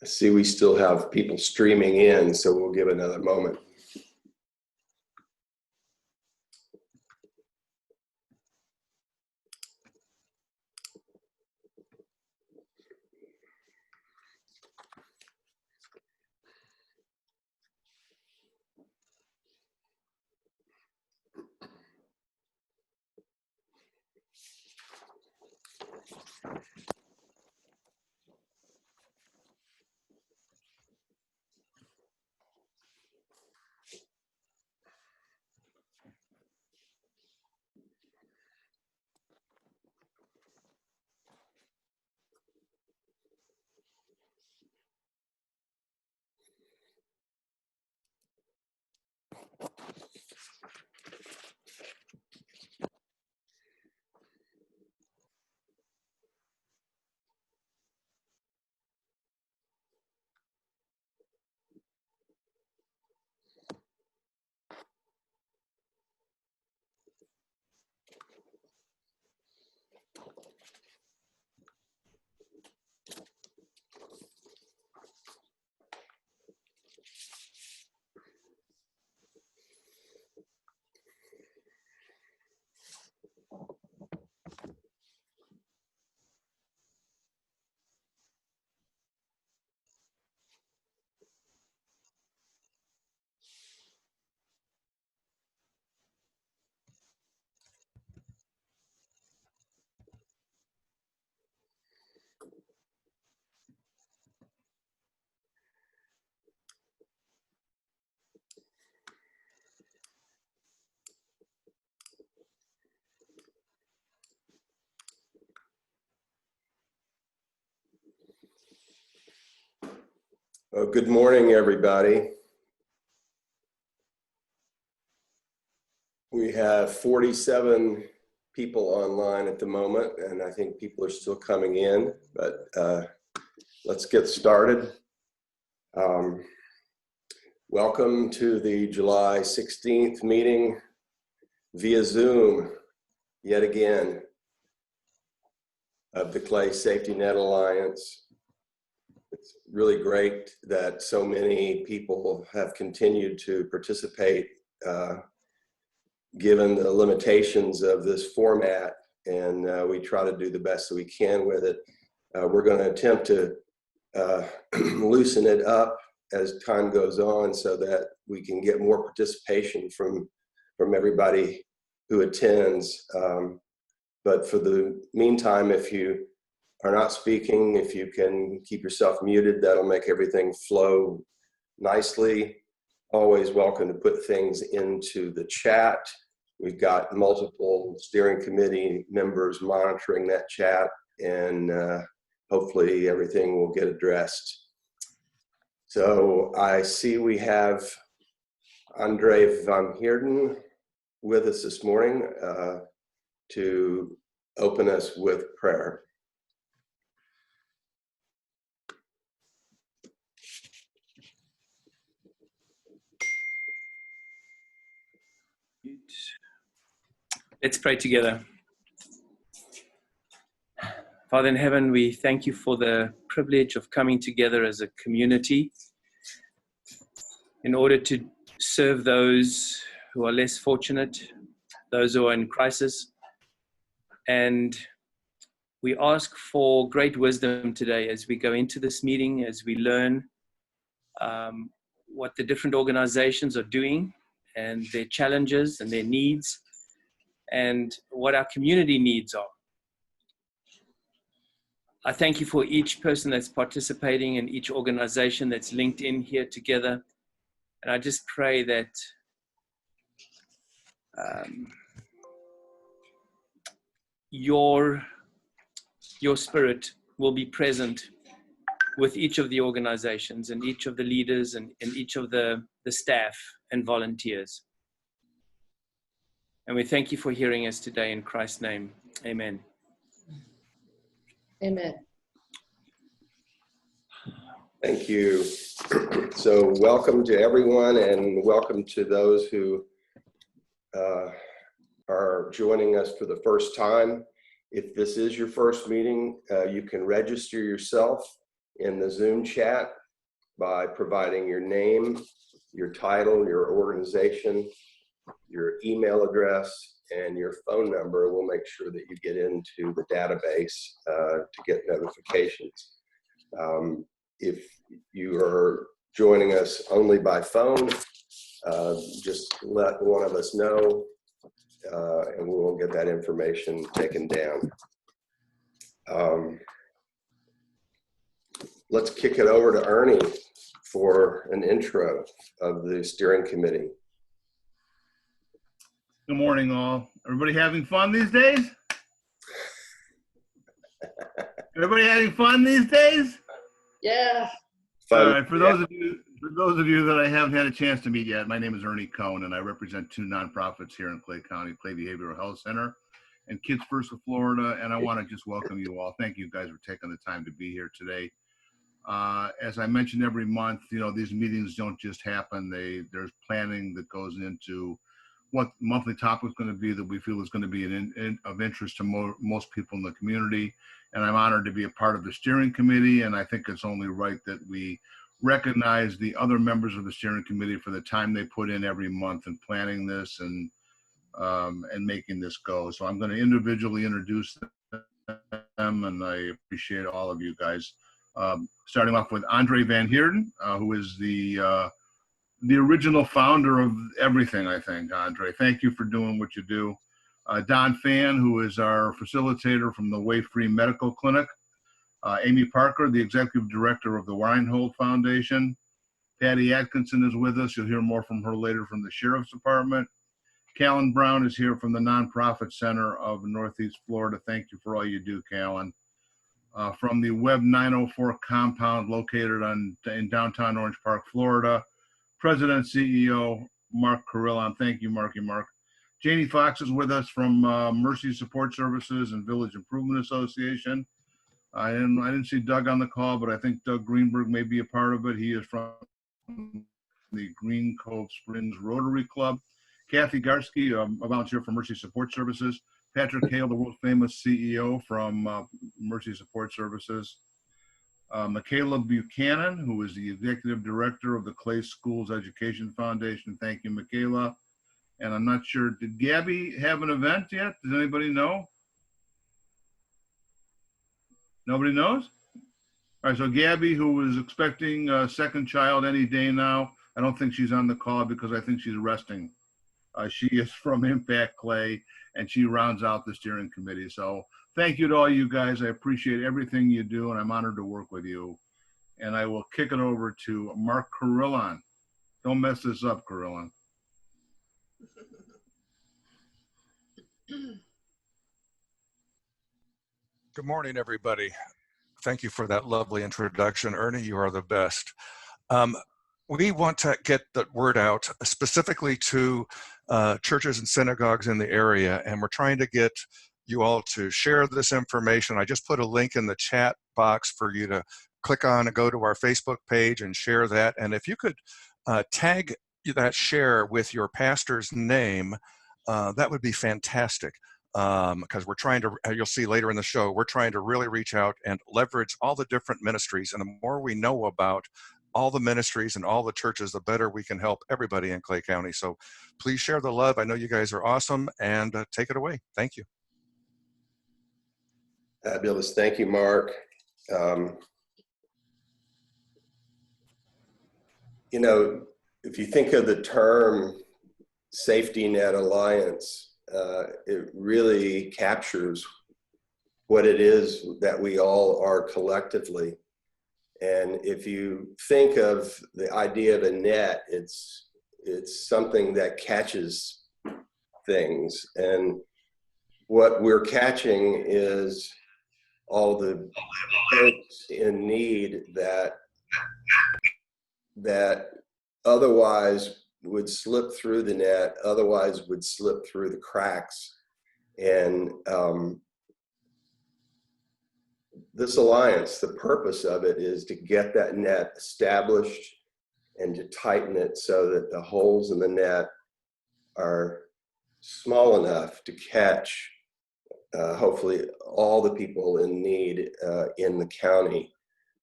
I see we still have people streaming in, so we'll give another moment. Good morning, everybody. We have 47 people online at the moment, and I think people are still coming in, but let's get started. Welcome to the July 16th meeting via Zoom, yet again, of the ClaySafetyNet Alliance. It's really great that so many people have continued to participate given the limitations of this format, and we try to do the best that we can with it. We're going to attempt to loosen it up as time goes on so that we can get more participation from everybody who attends. But for the meantime, if you are not speaking, if you can keep yourself muted, that'll make everything flow nicely. Always welcome to put things into the chat. We've got multiple steering committee members monitoring that chat, and hopefully everything will get addressed. So I see we have Andre van Heerden with us this morning to open us with prayer. Let's pray together. Father in heaven, we thank you for the privilege of coming together as a community in order to serve those who are less fortunate, those who are in crisis. And we ask for great wisdom today as we go into this meeting, as we learn what the different organizations are doing and their challenges and their needs, and what our community needs are. I thank you for each person that's participating and each organization that's linked in here together. And I just pray that your spirit will be present with each of the organizations and each of the leaders and each of the staff and volunteers. And we thank you for hearing us today in Christ's name. Amen. Amen. Thank you. So welcome to everyone, and welcome to those who are joining us for the first time. If this is your first meeting, you can register yourself in the Zoom chat by providing your name, your title, your organization, your email address, and your phone number. We'll make sure that you get into the database to get notifications. If you are joining us only by phone, just let one of us know, and we will get that information taken down. Let's kick it over to Ernie for an intro of the steering committee. Good morning, all. Everybody having fun these days? Everybody having fun these days? Yeah. All right. For those of you that I haven't had a chance to meet yet, my name is Ernie Cohn, and I represent two nonprofits here in Clay County, Clay Behavioral Health Center and Kids First of Florida. And I want to just welcome you all. Thank you guys for taking the time to be here today. As I mentioned every month, these meetings don't just happen. There's planning that goes into what the monthly topic is going to be that we feel is going to be of interest to most people in the community. And I'm honored to be a part of the steering committee. And I think it's only right that we recognize the other members of the steering committee for the time they put in every month in planning this and making this go. So I'm going to individually introduce them, and I appreciate all of you guys. Starting off with Andre Van Heerden, who is the original founder of everything, I think. Andre, thank you for doing what you do. Don Fan, who is our facilitator from the Way Free Medical Clinic. Amy Parker, the executive director of the Reinhold Foundation. Patty Atkinson is with us. You'll hear more from her later from the Sheriff's Department. Callan Brown is here from the Nonprofit Center of Northeast Florida. Thank you for all you do, Callan. From the Web 904 compound located in downtown Orange Park, Florida. President and CEO, Mark Carillon. Thank you, Mark. Janie Fox is with us from Mercy Support Services and Village Improvement Association. I didn't see Doug on the call, but I think Doug Greenberg may be a part of it. He is from the Green Cove Springs Rotary Club. Kathy Garsky, a volunteer for Mercy Support Services. Patrick Hale, the world famous CEO from Mercy Support Services. Michaela Buchanan, who is the executive director of the Clay Schools Education Foundation. Thank you, Michaela. And I'm not sure, did Gabby have an event yet? Does anybody know? Nobody knows? All right, so Gabby, who is expecting a second child any day now, I don't think she's on the call because I think she's resting. She is from Impact Clay, and she rounds out the steering committee. So thank you to all you guys. I appreciate everything you do, and I'm honored to work with you. And I will kick it over to Mark Carillon. Don't mess this up, Carillon. Good morning, everybody. Thank you for that lovely introduction. Ernie, you are the best. We want to get the word out specifically to churches and synagogues in the area, and we're trying to get you all to share this information. I just put a link in the chat box for you to click on and go to our Facebook page and share that. And if you could tag that share with your pastor's name, that would be fantastic. Because we're trying to, you'll see later in the show, we're trying to really reach out and leverage all the different ministries. And the more we know about all the ministries and all the churches, the better we can help everybody in Clay County. So please share the love. I know you guys are awesome, and take it away. Thank you. Fabulous. Thank you, Mark. If you think of the term Safety Net Alliance, it really captures what it is that we all are collectively. And if you think of the idea of a net, it's something that catches things. And what we're catching is all the folks in need that otherwise would slip through the net, otherwise would slip through the cracks. And this alliance, the purpose of it is to get that net established and to tighten it so that the holes in the net are small enough to catch hopefully all the people in need in the county.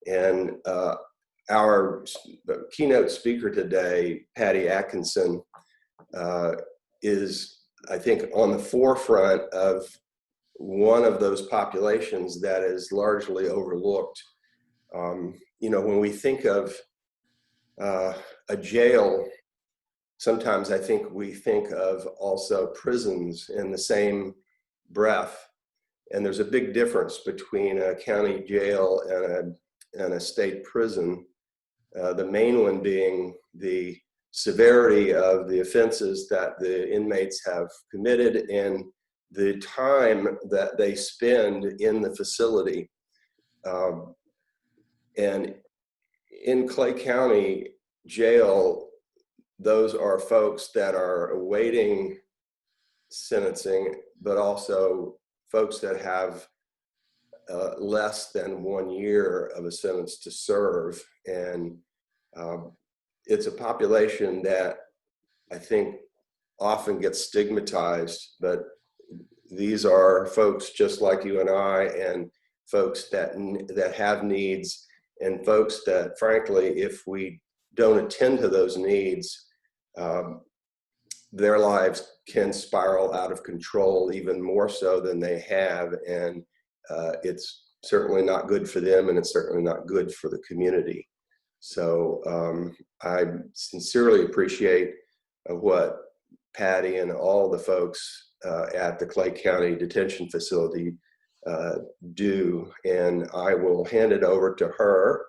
And our keynote speaker today, Patty Atkinson, is, I think, on the forefront of one of those populations that is largely overlooked. When we think of a jail, sometimes I think we think of also prisons in the same breath. And there's a big difference between a county jail and a state prison. The main one being the severity of the offenses that the inmates have committed and the time that they spend in the facility. And in Clay County Jail, those are folks that are awaiting sentencing, but also folks that have less than 1 year of a sentence to serve. And it's a population that I think often gets stigmatized, but these are folks just like you and I, and folks that have needs, and folks that, frankly, if we don't attend to those needs, their lives can spiral out of control even more so than they have. And it's certainly not good for them, and it's certainly not good for the community. So I sincerely appreciate what Patty and all the folks at the Clay County Detention Facility do. And I will hand it over to her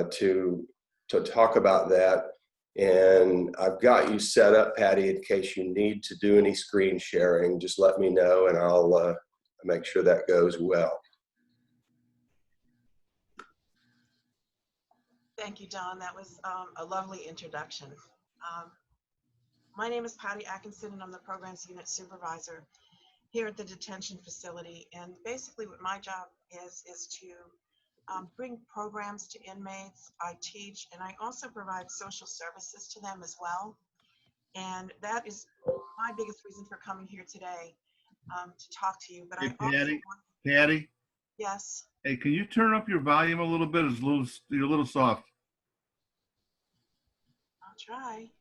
to talk about that. And I've got you set up, Patty, in case you need to do any screen sharing. Just let me know, and I'll make sure that goes well. Thank you, Don. That was a lovely introduction. My name is Patty Atkinson, and I'm the Programs Unit Supervisor here at the detention facility. And basically what my job is to bring programs to inmates. I teach, and I also provide social services to them as well. And that is my biggest reason for coming here today, to talk to you. But Hey, I also Patty, yes. hey, can you turn up your volume a little bit? You're a little soft. I'll try.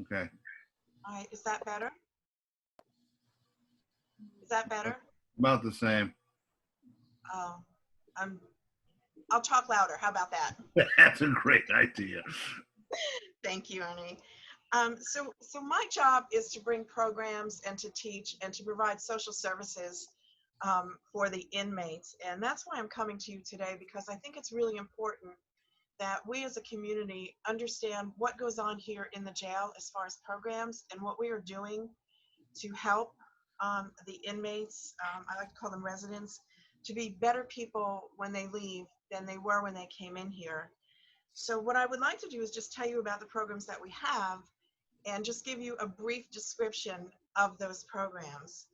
Okay. All right, is that better? Is that better? About the same. Oh, I'll talk louder. How about that? That's a great idea. Thank you, Ernie. So my job is to bring programs and to teach and to provide social services for the inmates. And that's why I'm coming to you today, because I think it's really important that we as a community understand what goes on here in the jail as far as programs and what we are doing to help the inmates, I like to call them residents, to be better people when they leave than they were when they came in here. So what I would like to do is just tell you about the programs that we have and just give you a brief description of those programs.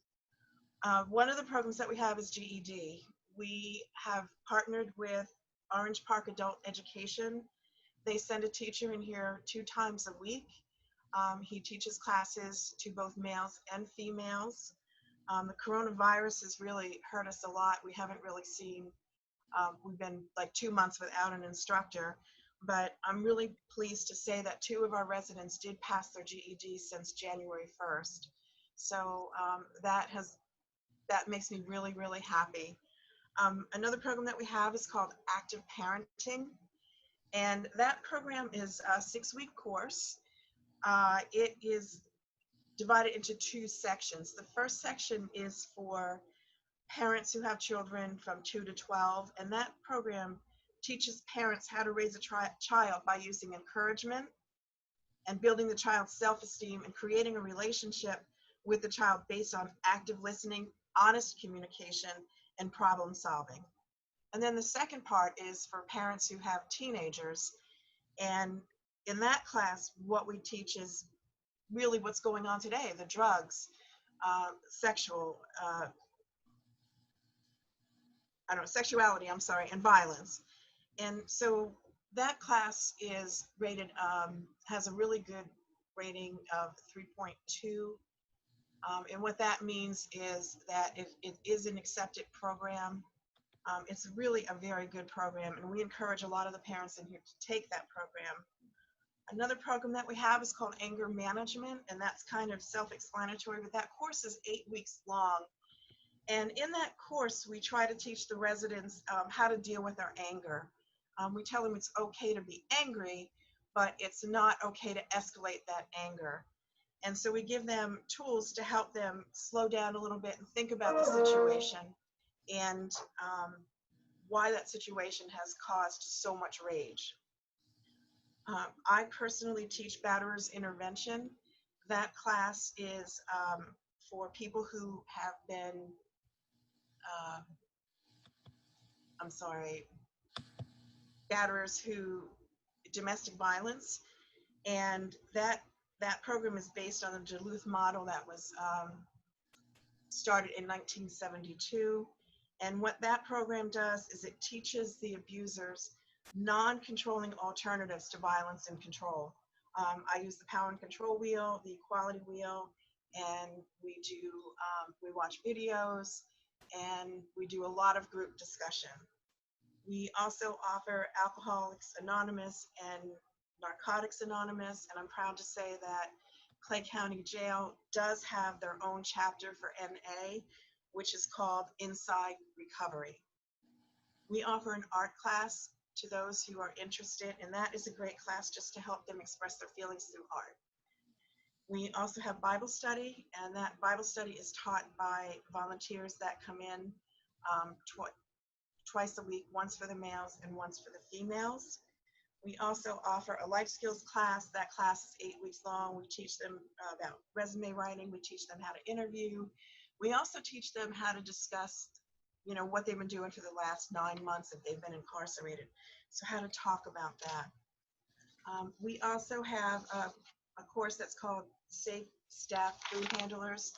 One of the programs that we have is GED. We have partnered with Orange Park Adult Education. They send a teacher in here 2 times a week. He teaches classes to both males and females. The coronavirus has really hurt us a lot. We haven't really seen, we've been like 2 months without an instructor, but I'm really pleased to say that 2 of our residents did pass their GED since January 1st. So that makes me really, really happy. Another program that we have is called Active Parenting, and that program is a 6-week course. It is divided into 2 sections. The first section is for parents who have children from 2 to 12, and that program teaches parents how to raise a child by using encouragement and building the child's self-esteem and creating a relationship with the child based on active listening, honest communication, and problem solving. And then the second part is for parents who have teenagers, and in that class what we teach is really what's going on today, the drugs, sexuality, and violence. And so that class is rated, has a really good rating of 3.2. And what that means is that it is an accepted program. It's really a very good program, and we encourage a lot of the parents in here to take that program. Another program that we have is called Anger Management, and that's kind of self-explanatory, but that course is 8 weeks long. And in that course, we try to teach the residents how to deal with their anger. We tell them it's okay to be angry, but it's not okay to escalate that anger. And so we give them tools to help them slow down a little bit and think about the situation and why that situation has caused so much rage. I personally teach batterers intervention. That class is for people who have been, batterers who, domestic violence. And that program is based on the Duluth model that was started in 1972. And what that program does is it teaches the abusers non-controlling alternatives to violence and control. I use the power and control wheel, the equality wheel, and we watch videos, and we do a lot of group discussion. We also offer Alcoholics Anonymous and Narcotics Anonymous, and I'm proud to say that Clay County Jail does have their own chapter for NA, which is called Inside Recovery. We offer an art class to those who are interested, and that is a great class just to help them express their feelings through art. We also have Bible study, and that Bible study is taught by volunteers that come in twice a week, once for the males and once for the females. We also offer a life skills class. That class is 8 weeks long. We teach them about resume writing. We teach them how to interview. We also teach them how to discuss, what they've been doing for the last 9 months if they've been incarcerated. So how to talk about that. We also have a course that's called Safe Staff Food Handlers.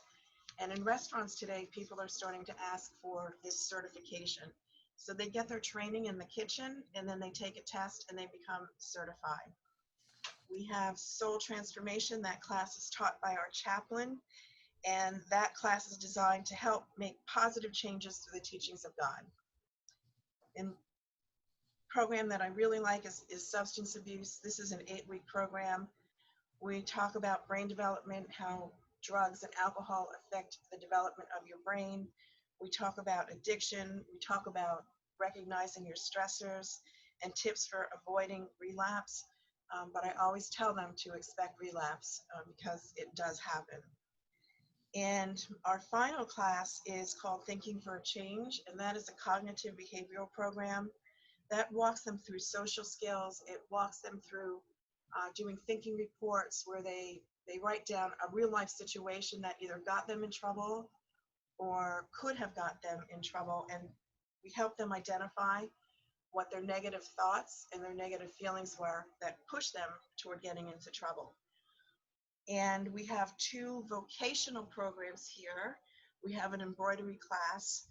And in restaurants today, people are starting to ask for this certification. So they get their training in the kitchen, and then they take a test and they become certified. We have Soul Transformation. That class is taught by our chaplain, and that class is designed to help make positive changes through the teachings of God. And program that I really like is substance abuse. This is an 8-week program. We talk about brain development, how drugs and alcohol affect the development of your brain. We talk about addiction. We talk about recognizing your stressors and tips for avoiding relapse. But I always tell them to expect relapse because it does happen. And our final class is called Thinking for a Change, and that is a cognitive behavioral program that walks them through social skills. It walks them through doing thinking reports where they write down a real life situation that either got them in trouble or could have got them in trouble, and we help them identify what their negative thoughts and their negative feelings were that pushed them toward getting into trouble. And we have 2 vocational programs here. We have an embroidery class,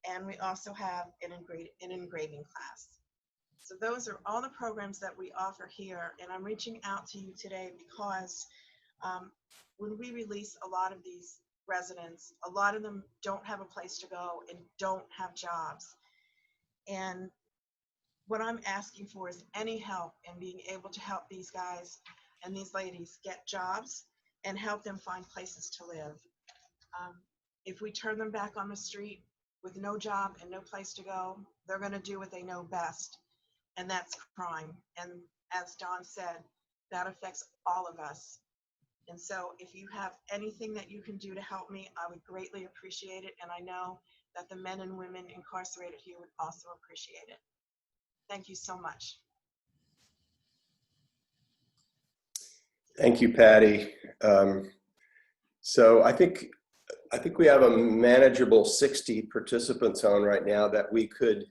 and we also have an engraving class. So those are all the programs that we offer here, and I'm reaching out to you today because when we release a lot of these residents, a lot of them don't have a place to go and don't have jobs. And what I'm asking for is any help in being able to help these guys and these ladies get jobs and help them find places to live. If we turn them back on the street with no job and no place to go, they're going to do what they know best, and that's crime. And as Don said, that affects all of us. And so if you have anything that you can do to help me, I would greatly appreciate it. And I know that the men and women incarcerated here would also appreciate it. Thank you so much. Thank you, Patty. So I think we have a manageable 60 participants on right now that we could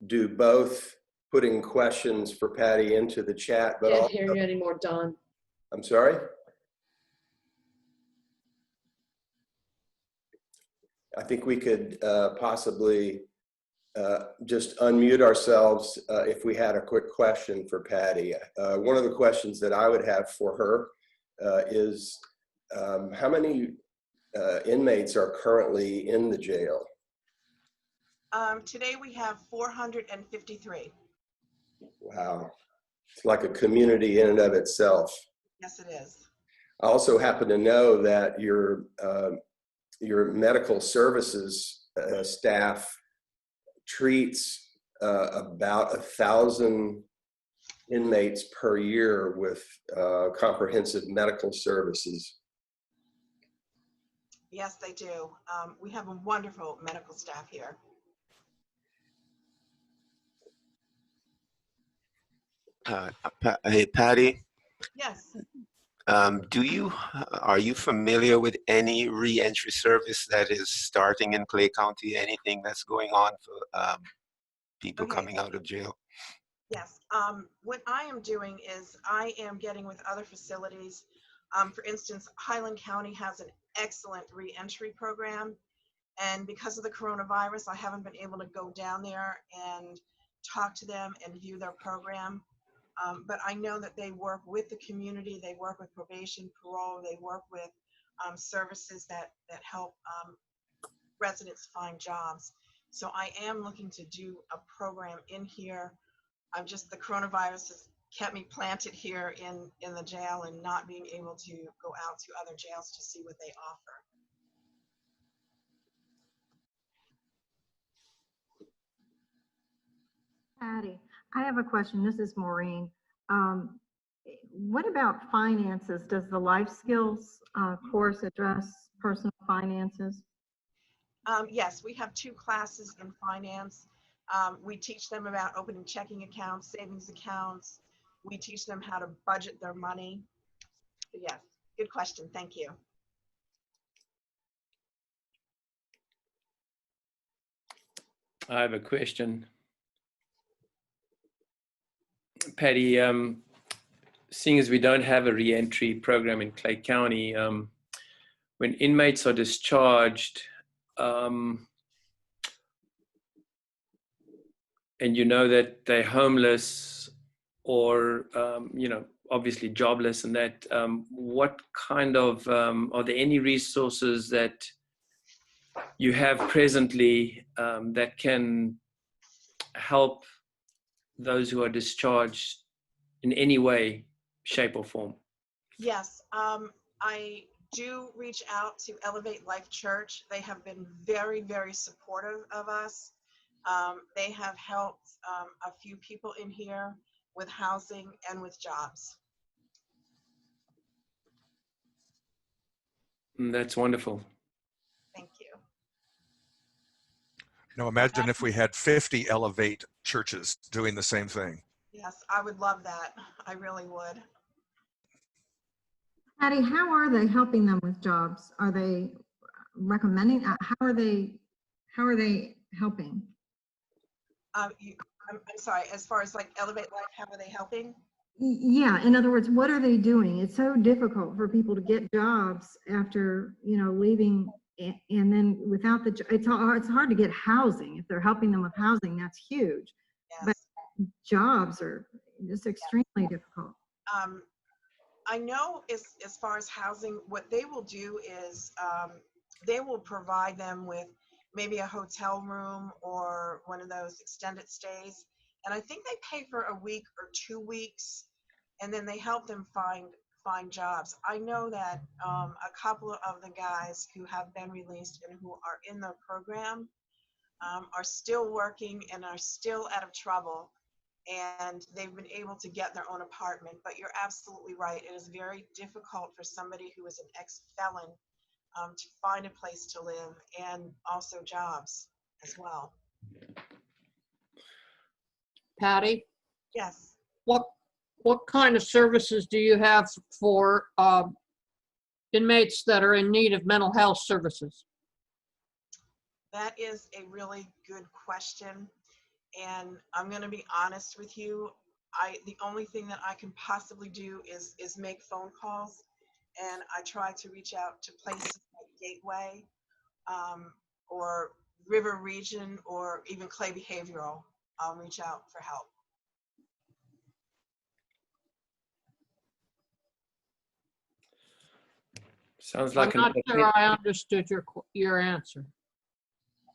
do both putting questions for Patty into the chat, but Can't hear you anymore, Don. I'm sorry? I think we could possibly just unmute ourselves if we had a quick question for Patty. One of the questions that I would have for her is how many inmates are currently in the jail? Today we have 453. Wow. It's like a community in and of itself. Yes, it is. I also happen to know that your medical services staff treats about 1,000 inmates per year with comprehensive medical services. Yes, they do. We have a wonderful medical staff here. Hey, Patty, Yes. are you familiar with any reentry service that is starting in Clay County? Anything that's going on for people Okay. coming out of jail? Yes. What I am doing is I am getting with other facilities. For instance, Highland County has an excellent reentry program. And because of the coronavirus, I haven't been able to go down there and talk to them and view their program. But I know that they work with the community, they work with probation, parole, they work with services that help residents find jobs. So I am looking to do a program in here. The coronavirus has kept me planted here in the jail and not being able to go out to other jails to see what they offer. Patty, I have a question. This is Maureen. What about finances? Does the life skills course address personal finances? Yes, we have 2 classes in finance. We teach them about opening checking accounts, savings accounts. We teach them how to budget their money. So yes, good question. Thank you. I have a question. Patty, seeing as we don't have a reentry program in Clay County, when inmates are discharged, and you know that they're homeless or, obviously jobless and that, what kind of, are there any resources that you have presently that can help those who are discharged in any way, shape or form? Yes, I do reach out to Elevate Life Church. They have been very, very supportive of us. They have helped a few people in here with housing and with jobs. That's wonderful. Thank you. Imagine if we had 50 Elevate churches doing the same thing. Yes, I would love that. I really would. Patty, how are they helping them with jobs? Are they recommending? How are they helping? I'm sorry, as far as like Elevate Life, how are they helping? Yeah, in other words, what are they doing? It's so difficult for people to get jobs after, leaving, and then without it's hard to get housing. If they're helping them with housing, that's huge. Yes. But jobs are just extremely difficult. I know as far as housing, what they will do is they will provide them with maybe a hotel room or one of those extended stays. And I think they pay for a week or 2 weeks, and then they help them find jobs. I know that a couple of the guys who have been released and who are in the program are still working and are still out of trouble. And they've been able to get their own apartment. But you're absolutely right. It is very difficult for somebody who is an ex-felon to find a place to live and also jobs as well. Patty, Yes. what kind of services do you have for inmates that are in need of mental health services? That is a really good question. And I'm going to be honest with you. The only thing that I can possibly do is make phone calls, and I try to reach out to places like Gateway or River Region or even Clay Behavioral. I'll reach out for help. Sounds like I'm not sure I understood your answer.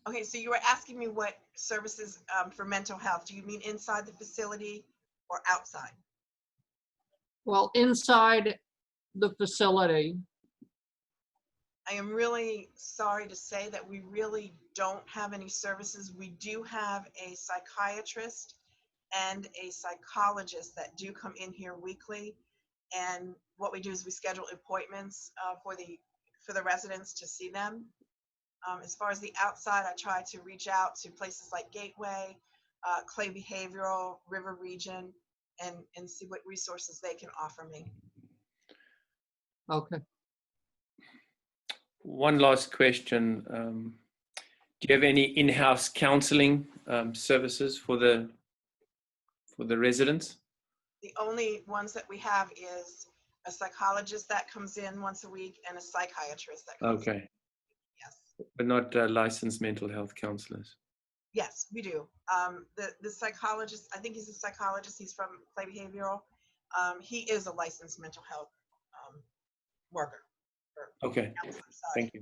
Okay, so you were asking me what services for mental health? Do you mean inside the facility or outside? Well, inside the facility. I am really sorry to say that we really don't have any services. We do have a psychiatrist and a psychologist that do come in here weekly. And what we do is we schedule appointments for the residents to see them. As far as the outside, I try to reach out to places like Gateway, Clay Behavioral, River Region, and see what resources they can offer me. Okay. One last question. Do you have any in-house counseling services for the residents? The only ones that we have is a psychologist that comes in once a week and a psychiatrist that comes in. Okay. Yes. But not licensed mental health counselors? Yes, we do. The psychologist, I think he's a psychologist. He's from Clay Behavioral. He is a licensed mental health worker. Okay, thank you.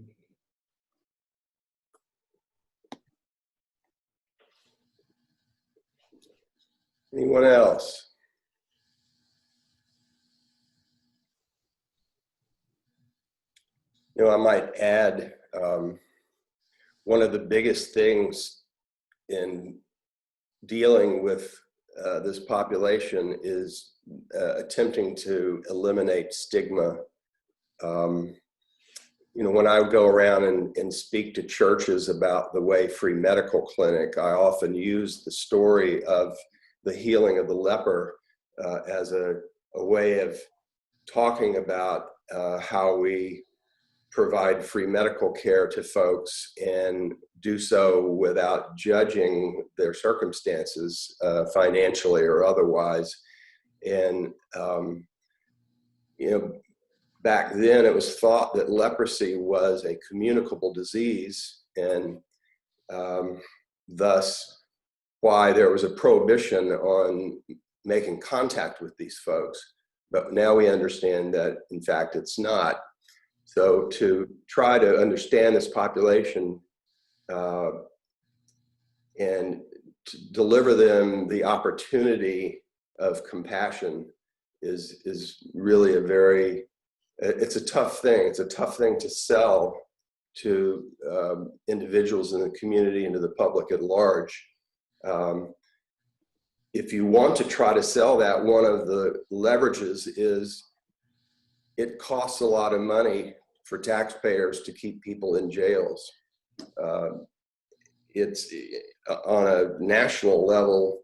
Anyone else? You know, I might add, one of the biggest things in dealing with this population is attempting to eliminate stigma. You know, when I go around and speak to churches about the way free medical clinic, I often use the story of the healing of the leper as a way of talking about how we provide free medical care to folks and do so without judging their circumstances financially or otherwise. And, you know, back then it was thought that leprosy was a communicable disease, and thus why there was a prohibition on making contact with these folks. But now we understand that in fact it's not. So to try to understand this population and to deliver them the opportunity of compassion is really it's a tough thing. It's a tough thing to sell to individuals in the community and to the public at large. If you want to try to sell that, one of the leverages is it costs a lot of money for taxpayers to keep people in jails. It's on a national level,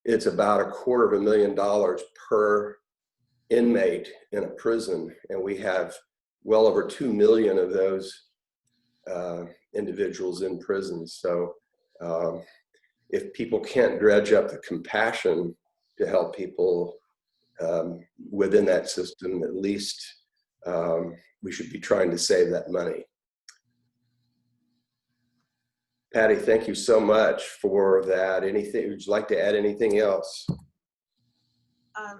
it's about $250,000 per inmate in a prison, and we have well over 2 million of those individuals in prisons. So if people can't dredge up the compassion to help people within that system, at least we should be trying to save that money. Patty, thank you so much for that. Anything, would you like to add anything else?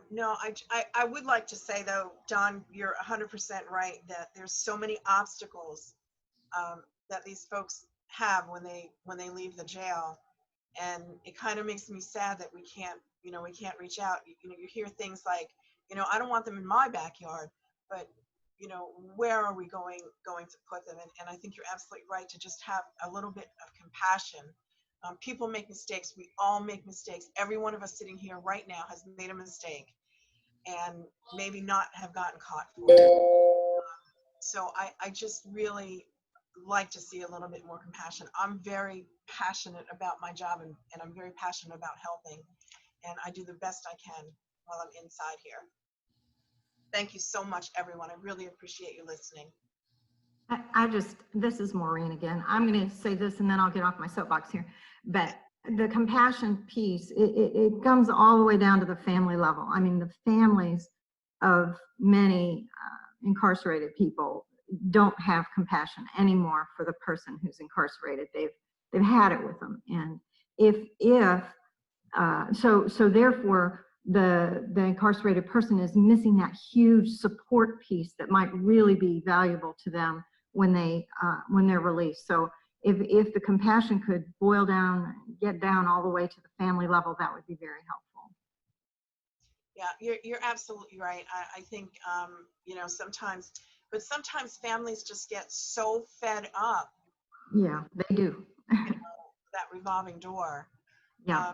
No, I would like to say though, Don, you're 100% right that there's so many obstacles that these folks have when they leave the jail, and it kind of makes me sad that we can't reach out. You hear things like, I don't want them in my backyard, but where are we going to put them? And I think you're absolutely right to just have a little bit of compassion. People make mistakes. We all make mistakes. Every one of us sitting here right now has made a mistake and maybe not have gotten caught for it. So I just really like to see a little bit more compassion. I'm very passionate about my job, and I'm very passionate about helping, and I do the best I can while I'm inside here. Thank you so much, everyone. I really appreciate you listening. This is Maureen again. I'm going to say this and then I'll get off my soapbox here. But the compassion piece, it comes all the way down to the family level. I mean, the families of many incarcerated people don't have compassion anymore for the person who's incarcerated. They've had it with them. And so therefore, the incarcerated person is missing that huge support piece that might really be valuable to them when they're released. So if the compassion could get down all the way to the family level, that would be very helpful. Yeah, you're absolutely right. I think, you know, sometimes families just get so fed up. Yeah, they do. That revolving door. Yeah.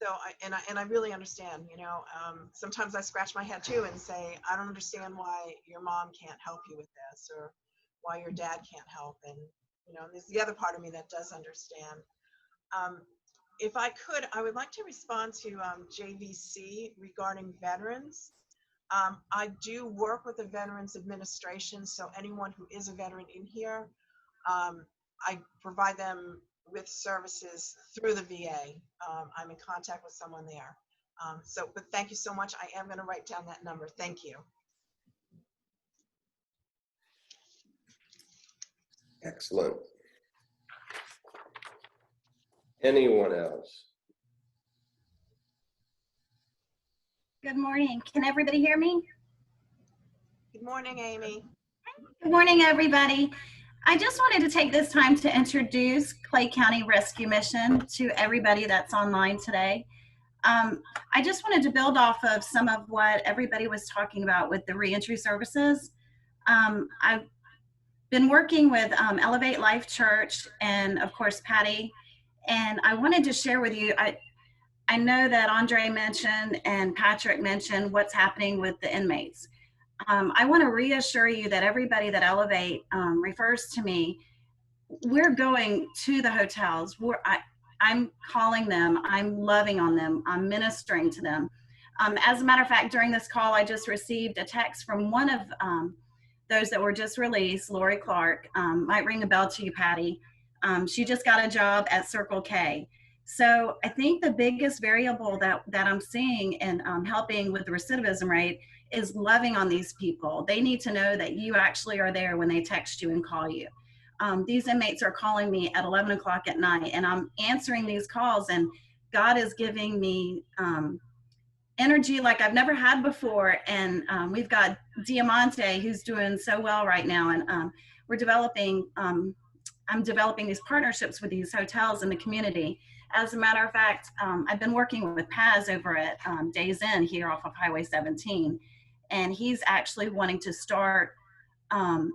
So I really understand, you know, sometimes I scratch my head too and say, I don't understand why your mom can't help you with this, or why your dad can't help. And, you know, there's the other part of me that does understand. If I could, I would like to respond to JVC regarding veterans. I do work with the Veterans Administration, so anyone who is a veteran in here, I provide them with services through the VA. I'm in contact with someone there. But thank you so much. I am going to write down that number. Thank you. Excellent. Anyone else? Good morning. Can everybody hear me? Good morning, Amy. Good morning, everybody. I just wanted to take this time to introduce Clay County Rescue Mission to everybody that's online today. I just wanted to build off of some of what everybody was talking about with the reentry services. I've been working with Elevate Life Church and, of course, Patty, and I wanted to share with you, I know that Andre mentioned and Patrick mentioned what's happening with the inmates. I want to reassure you that everybody that Elevate refers to me, we're going to the hotels. I'm calling them. I'm loving on them. I'm ministering to them. As a matter of fact, during this call, I just received a text from one of those that were just released, Lori Clark. Might ring a bell to you, Patty. She just got a job at Circle K. So I think the biggest variable that I'm seeing and helping with the recidivism rate is loving on these people. They need to know that you actually are there when they text you and call you. These inmates are calling me at 11 o'clock at night, and I'm answering these calls, and God is giving me energy like I've never had before. And we've got Diamante, who's doing so well right now, and we're developing, I'm developing these partnerships with these hotels in the community. As a matter of fact, I've been working with Paz over at Days Inn here off of Highway 17, and he's actually wanting to start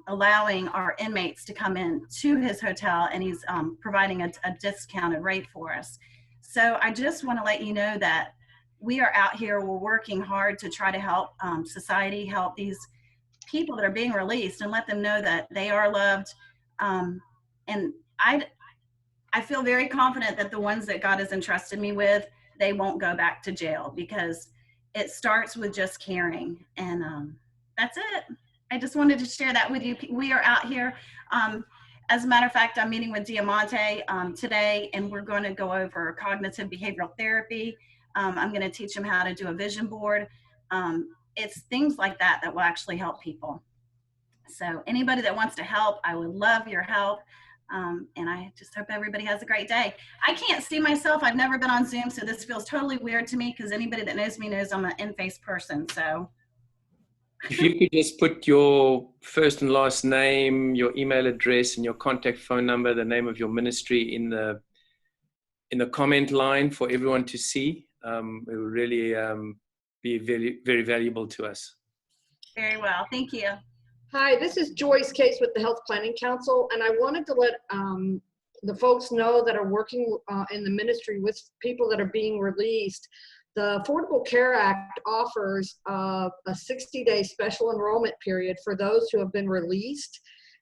allowing our inmates to come in to his hotel, and he's providing a discounted rate for us. So I just want to let you know that we are out here, we're working hard to try to help society, help these people that are being released, and let them know that they are loved. And I feel very confident that the ones that God has entrusted me with, they won't go back to jail, because it starts with just caring. And that's it. I just wanted to share that with you. We are out here. As a matter of fact, I'm meeting with Diamante today, and we're going to go over cognitive behavioral therapy. I'm going to teach them how to do a vision board. It's things like that that will actually help people. So anybody that wants to help, I would love your help. And I just hope everybody has a great day. I can't see myself. I've never been on Zoom, so this feels totally weird to me, because anybody that knows me knows I'm an in-face person. So if you could just put your first and last name, your email address, and your contact phone number, the name of your ministry in the comment line for everyone to see, it would really be very, very valuable to us. very well. Thank you. Hi, this is Joyce Case with the Health Planning Council, and I wanted to let the folks know that are working in the ministry with people that are being released. The Affordable Care Act offers a 60-day special enrollment period for those who have been released,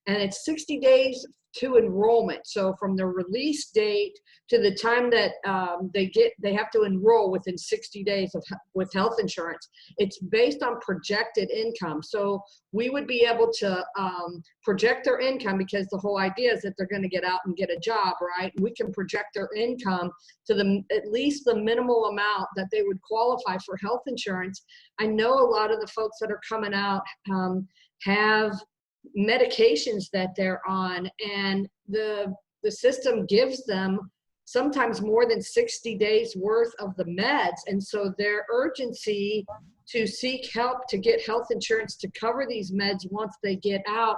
and it's 60 days to enrollment. So from the release date to the time that they have to enroll within 60 days with health insurance, it's based on projected income. So we would be able to project their income, because the whole idea is that they're going to get out and get a job, right? We can project their income to at least the minimal amount that they would qualify for health insurance. I know a lot of the folks that are coming out have medications that they're on, and the system gives them sometimes more than 60 days worth of the meds. And so their urgency to seek help to get health insurance to cover these meds once they get out,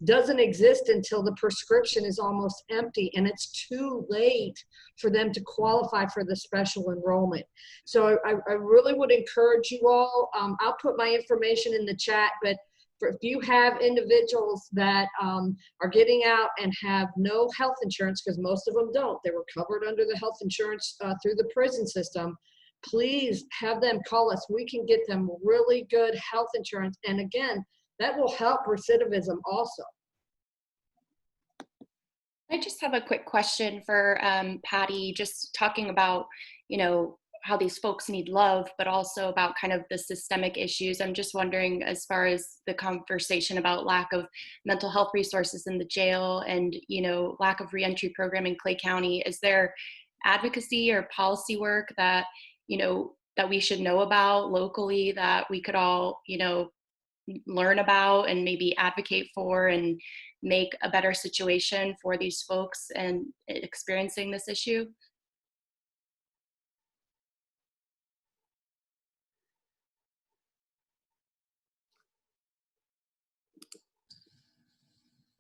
doesn't exist until the prescription is almost empty and it's too late for them to qualify for the special enrollment. So I really would encourage you all, I'll put my information in the chat, but if you have individuals that are getting out and have no health insurance, because most of them don't, they were covered under the health insurance through the prison system, please have them call us. We can get them really good health insurance. And again, that will help recidivism also. I just have a quick question for Patty, just talking about, you know, how these folks need love, but also about kind of the systemic issues. I'm just wondering, as far as the conversation about lack of mental health resources in the jail and, you know, lack of reentry program in Clay County, is there advocacy or policy work that, you know, that we should know about locally that we could all, you know, learn about and maybe advocate for and make a better situation for these folks and experiencing this issue?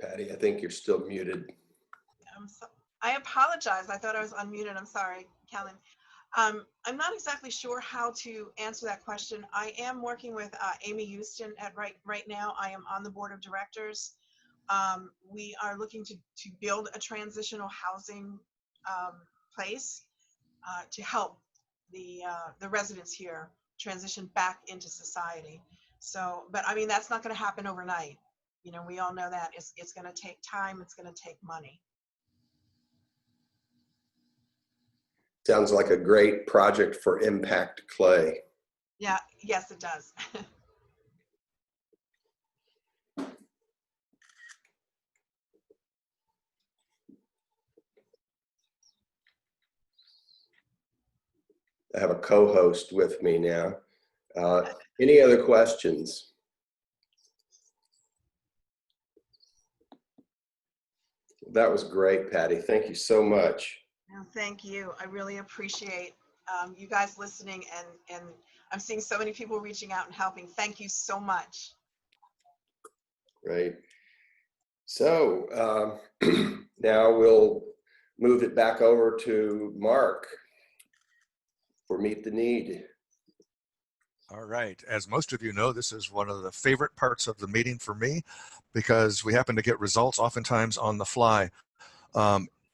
Patty, I think you're still muted. I apologize. I thought I was unmuted. I'm sorry, Kellen. I'm not exactly sure how to answer that question. I am working with Amy Houston at right now. I am on the board of directors. We are looking to build a transitional housing place to help the residents here transition back into society. So, but I mean, that's not going to happen overnight. You know, we all know that it's going to take time. It's going to take money. Sounds like a great project for Impact Clay. Yeah, yes, it does. I have a co-host with me now. Any other questions? That was great, Patty. Thank you so much. No, thank you. I really appreciate you guys listening, and I'm seeing so many people reaching out and helping. Thank you so much. Great. So now we'll move it back over to Mark for Meet the Need. All right. As most of you know, this is one of the favorite parts of the meeting for me because we happen to get results oftentimes on the fly.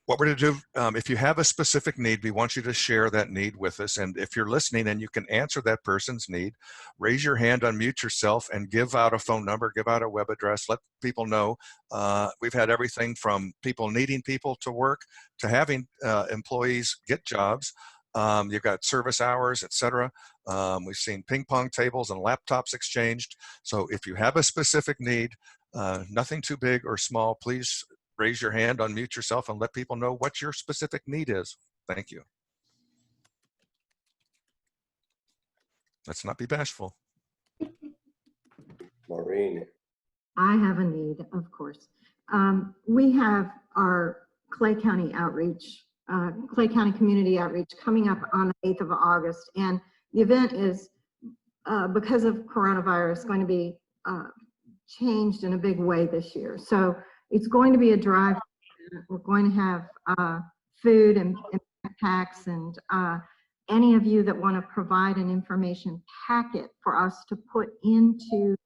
What we're going to do, if you have a specific need, we want you to share that need with us. And if you're listening and you can answer that person's need, raise your hand, unmute yourself, and give out a phone number, give out a web address, let people know. We've had everything from people needing people to work to having employees get jobs. You've got service hours, etc. We've seen ping pong tables and laptops exchanged. So if you have a specific need, nothing too big or small, please raise your hand, unmute yourself, and let people know what your specific need is. Thank you. Let's not be bashful. Maureen. I have a need, of course. We have our Clay County outreach, Clay County Community Outreach coming up on the 8th of August. And the event is, because of coronavirus, going to be changed in a big way this year. So it's going to be a drive. We're going to have food and backpacks, and any of you that want to provide an information packet for us to put into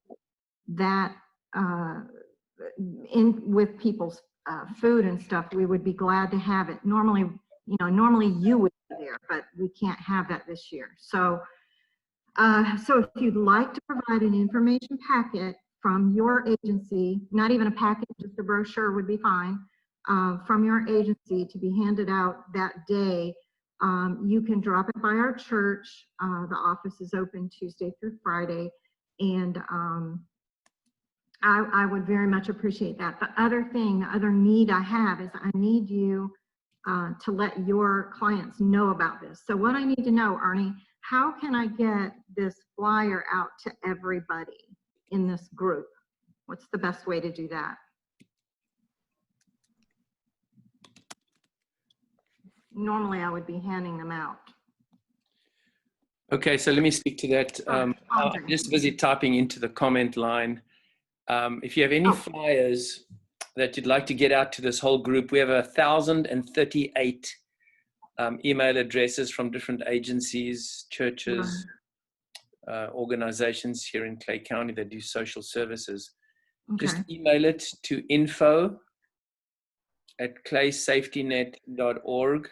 that, in with people's food and stuff, we would be glad to have it. Normally, you know, normally you would be there, but we can't have that this year. So, so if you'd like to provide an information packet from your agency, not even a packet, just a brochure would be fine, from your agency to be handed out that day, you can drop it by our church. The office is open Tuesday through Friday, and I would very much appreciate that. The other need I have is I need you to let your clients know about this. So what I need to know, Ernie, how can I get this flyer out to everybody in this group? What's the best way to do that? Normally I would be handing them out. Okay, so let me speak to that. I'm just busy typing into the comment line. If you have any flyers that you'd like to get out to this whole group, we have 1,038 email addresses from different agencies, churches, organizations here in Clay County that do social services. Okay. Just email it to info@claysafetynet.org,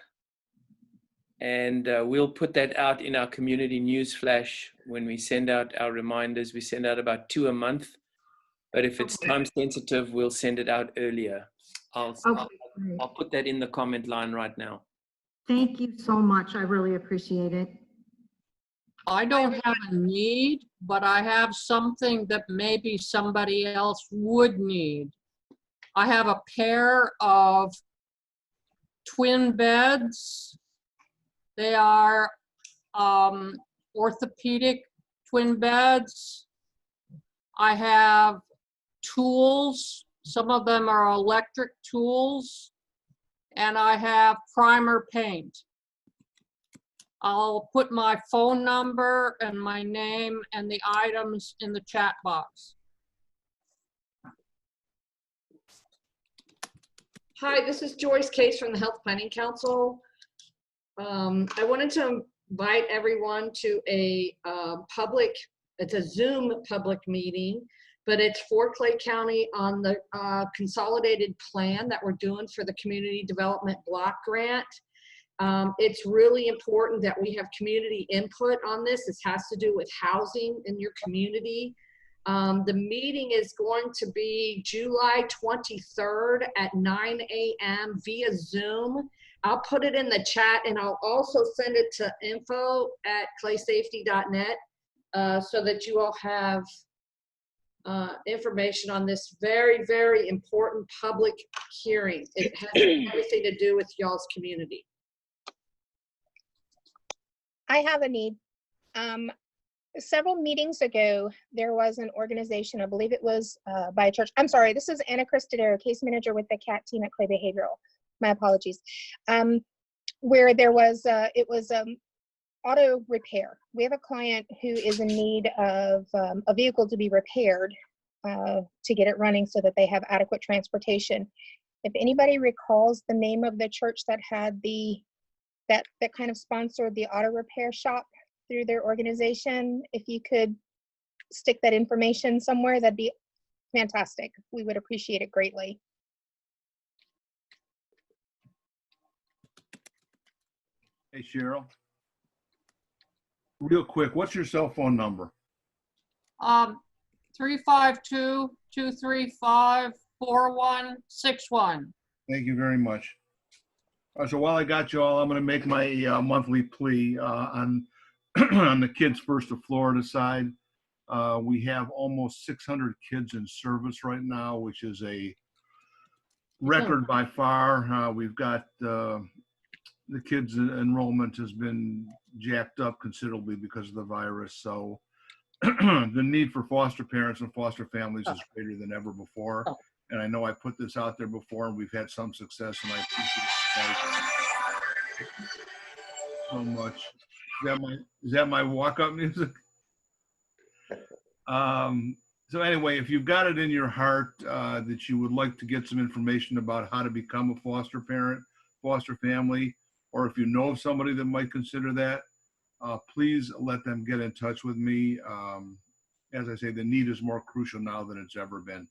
and we'll put that out in our community news flash when we send out our reminders. We send out about 2 a month, but if it's time sensitive, we'll send it out earlier. I'll put that in the comment line right now. Thank you so much. I really appreciate it. I don't have a need, but I have something that maybe somebody else would need. I have a pair of twin beds. They are orthopedic twin beds. I have tools. Some of them are electric tools. And I have primer paint. I'll put my phone number and my name and the items in the chat box. Hi, this is Joyce Case from the Health Planning Council. I wanted to invite everyone to a it's a Zoom public meeting, but it's for Clay County on the consolidated plan that we're doing for the Community Development Block Grant. It's really important that we have community input on this. This has to do with housing in your community. The meeting is going to be July 23rd at 9 a.m. via Zoom. I'll put it in the chat, and I'll also send it to info@claysafety.net so that you all have information on this very, very important public hearing. It has everything to do with y'all's community. I have a need. Several meetings ago, there was an organization, I believe it was by a church. I'm sorry, this is Anna Doterra, case manager with the CAT team at Clay Behavioral. My apologies. Where there was, it was auto repair. We have a client who is in need of a vehicle to be repaired to get it running so that they have adequate transportation. If anybody recalls the name of the church that had that kind of sponsored the auto repair shop through their organization, if you could stick that information somewhere, that'd be fantastic. We would appreciate it greatly. Hey, Cheryl. Real quick, what's your cell phone number? 352-235-4161. Thank you very much. So while I got you all, I'm going to make my monthly plea on on the Kids First of Florida side. We have almost 600 kids in service right now, which is a record by far. We've got the kids' enrollment has been jacked up considerably because of the virus. So the need for foster parents and foster families is greater than ever before. And I know I put this out there before, and we've had some success, and I appreciate it so much. Is that my walk-up music? So anyway, if you've got it in your heart that you would like to get some information about how to become a foster parent, foster family, or if you know of somebody that might consider that, please let them get in touch with me. As I say, the need is more crucial now than it's ever been.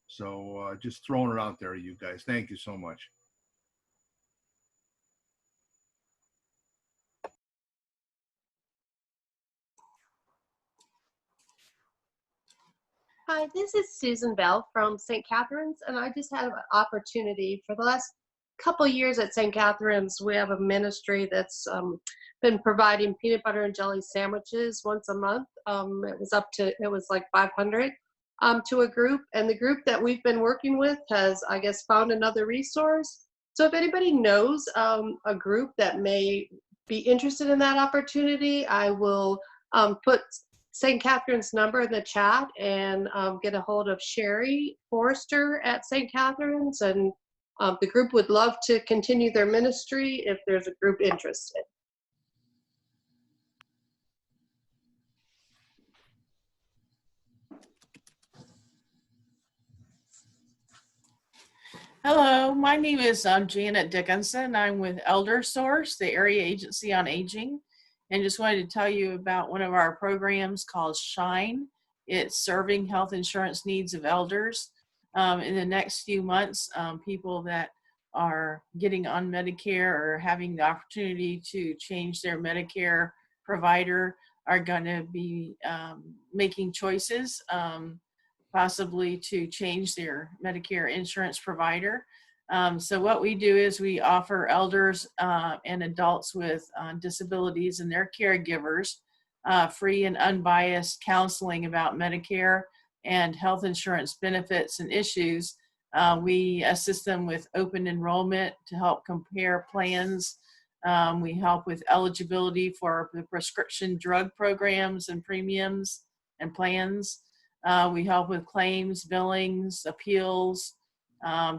So just throwing it out there, you guys. Thank you so much. Hi, this is Susan Bell from St. Catherine's, and I just had an opportunity for the last couple years at St. Catherine's. We have a ministry that's been providing peanut butter and jelly sandwiches once a month. It was like 500 to a group, and the group that we've been working with has, I guess, found another resource. So if anybody knows a group that may be interested in that opportunity, I will put St. Catherine's number in the chat and get a hold of Sherry Forrester at St. Catherine's, and the group would love to continue their ministry if there's a group interested. Hello, my name is Janet Dickinson. I'm with Elder Source, the Area Agency on Aging, and just wanted to tell you about one of our programs called SHINE. It's serving health insurance needs of elders. In the next few months, people that are getting on Medicare or having the opportunity to change their Medicare provider are going to be making choices. Possibly to change their Medicare insurance provider. So what we do is we offer elders and adults with disabilities and their caregivers free and unbiased counseling about Medicare and health insurance benefits and issues. We assist them with open enrollment to help compare plans. We help with eligibility for the prescription drug programs and premiums and plans. We help with claims, billings, appeals,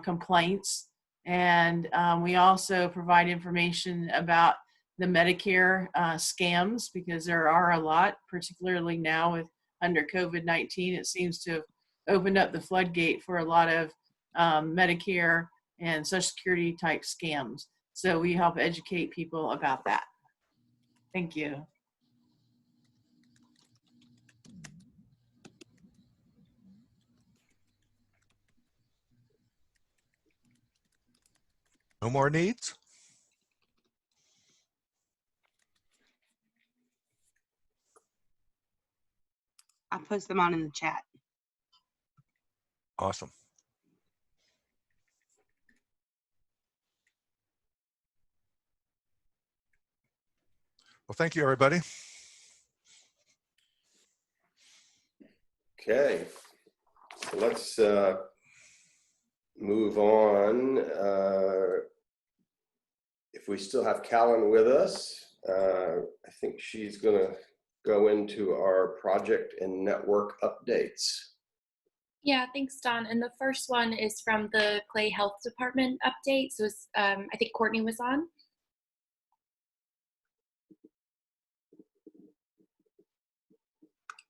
complaints, and we also provide information about the Medicare scams, because there are a lot, particularly now with under COVID-19. It seems to have opened up the floodgate for a lot of Medicare and Social Security type scams. So we help educate people about that. Thank you. No more needs? I post them on in the chat. Awesome. Well, thank you, everybody. Okay, so let's move on. If we still have Callan with us, I think she's going to go into our project and network updates. Yeah, thanks, Don. And the first one is from the Clay Health Department update. So I think Courtney was on.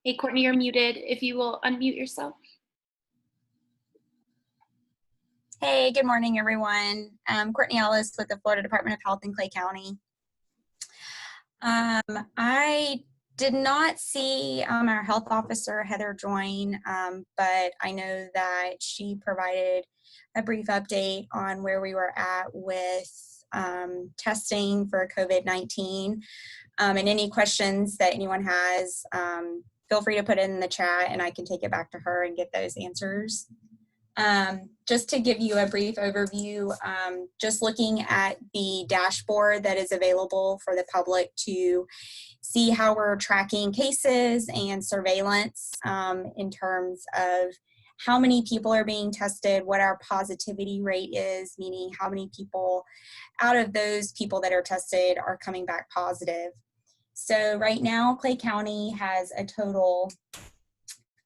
Hey, Courtney, you're muted. If you will unmute yourself. Hey, good morning, everyone. Courtney Ellis with the Florida Department of Health in Clay County. I did not see our health officer, Heather, join, but I know that she provided a brief update on where we were at with testing for COVID-19. And any questions that anyone has, feel free to put it in the chat and I can take it back to her and get those answers. Just to give you a brief overview, just looking at the dashboard that is available for the public to see how we're tracking cases and surveillance in terms of how many people are being tested, what our positivity rate is, meaning how many people out of those people that are tested are coming back positive. So right now, Clay County has a total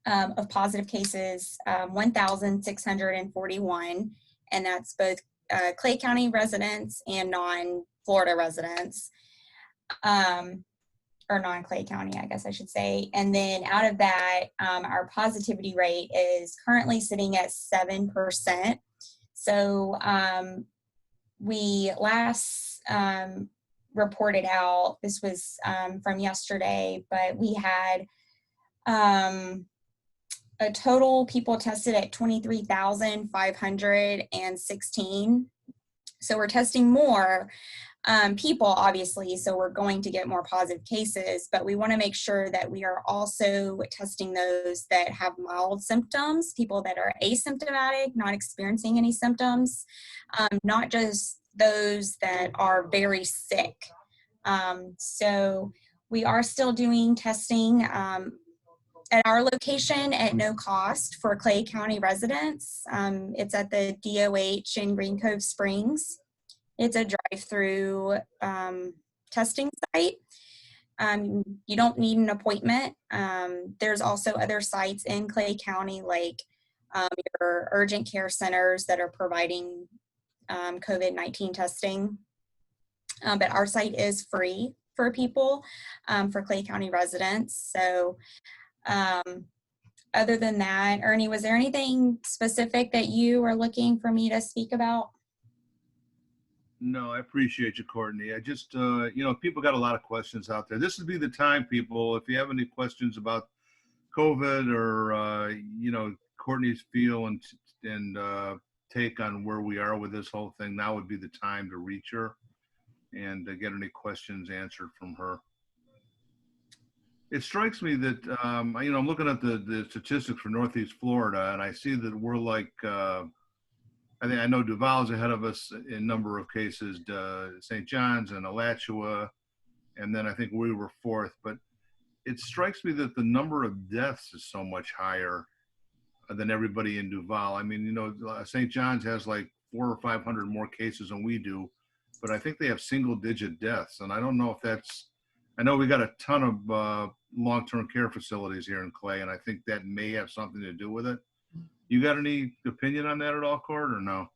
of positive cases, 1,641, and that's both Clay County residents and non-Florida residents, or non-Clay County, I guess I should say. And then out of that, our positivity rate is currently sitting at 7%. So we last reported out, this was from yesterday, but we had a total people tested at 23,516. So we're testing more people, obviously, so we're going to get more positive cases, but we want to make sure that we are also testing those that have mild symptoms, people that are asymptomatic, not experiencing any symptoms, not just those that are very sick. So we are still doing testing at our location at no cost for Clay County residents. It's at the DOH in Green Cove Springs. It's a drive-through testing site. You don't need an appointment. There's also other sites in Clay County, like your urgent care centers that are providing COVID-19 testing. But our site is free for people, for Clay County residents. So other than that, Ernie, was there anything specific that you were looking for me to speak about? No, I appreciate you, Courtney. I just, people got a lot of questions out there. This would be the time, people, if you have any questions about COVID or, Courtney's feel and take on where we are with this whole thing, now would be the time to reach her and get any questions answered from her. It strikes me that, I'm looking at the statistics for Northeast Florida, and I see that we're like, I know Duval's ahead of us in number of cases, St. John's and Alachua, and then I think we were fourth. But it strikes me that the number of deaths is so much higher than everybody in Duval. I mean, St. John's has like 400 or 500 more cases than we do, but I think they have single-digit deaths. And I don't know if that's, I know we got a ton of long-term care facilities here in Clay, and I think that may have something to do with it. You got any opinion on that at all, Cord, or no?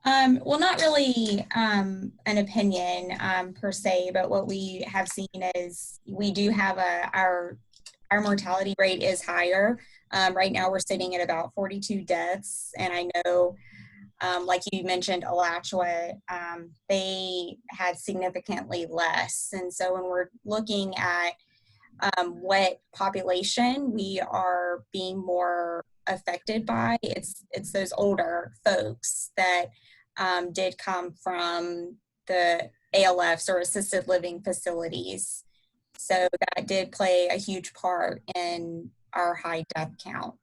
Well, not really an opinion per se, but what we have seen is we do have our mortality rate is higher. Right now we're sitting at about 42 deaths, and I know, like you mentioned, Alachua, they had significantly less. And so when we're looking at what population we are being more affected by, it's those older folks that did come from the ALFs or assisted living facilities. So that did play a huge part in our high death count.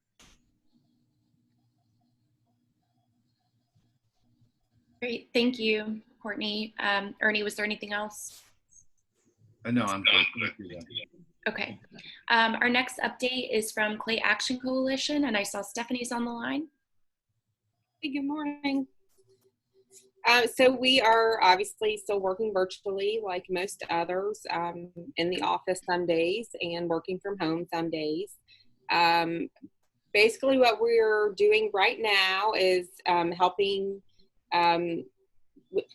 Great, thank you, Courtney. Ernie, was there anything else? No, I'm good. Okay. Our next update is from Clay Action Coalition, and I saw Stephanie's on the line. Hey, good morning. So we are obviously still working virtually like most others, in the office some days and working from home some days. Basically what we're doing right now is helping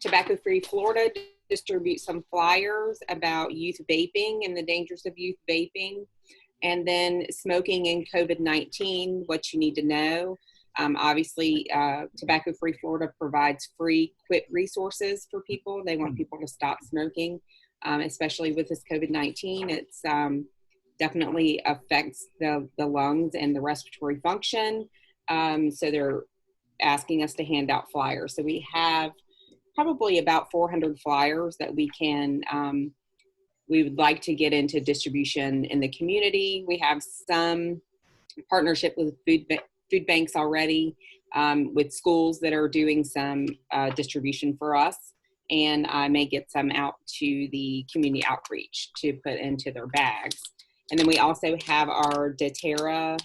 Tobacco Free Florida distribute some flyers about youth vaping and the dangers of youth vaping, and then smoking and COVID-19, what you need to know. Obviously, Tobacco Free Florida provides free quit resources for people. They want people to stop smoking, especially with this COVID-19. It's definitely affects the lungs and the respiratory function. So they're asking us to hand out flyers. So we have probably about 400 flyers that we can, we would like to get into distribution in the community. We have some partnership with food banks already, with schools that are doing some distribution for us. And I may get some out to the community outreach to put into their bags. And then we also have our Doterra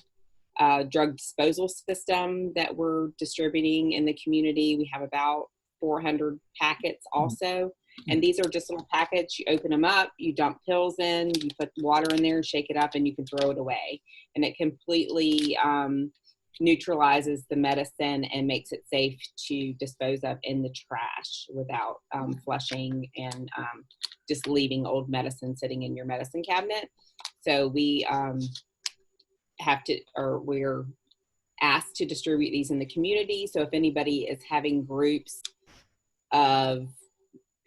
drug disposal system that we're distributing in the community. We have about 400 packets also. And these are just little packets. You open them up, you dump pills in, you put water in there, shake it up, and you can throw it away. And it completely neutralizes the medicine and makes it safe to dispose of in the trash without flushing and just leaving old medicine sitting in your medicine cabinet. So we we're asked to distribute these in the community. So if anybody is having groups of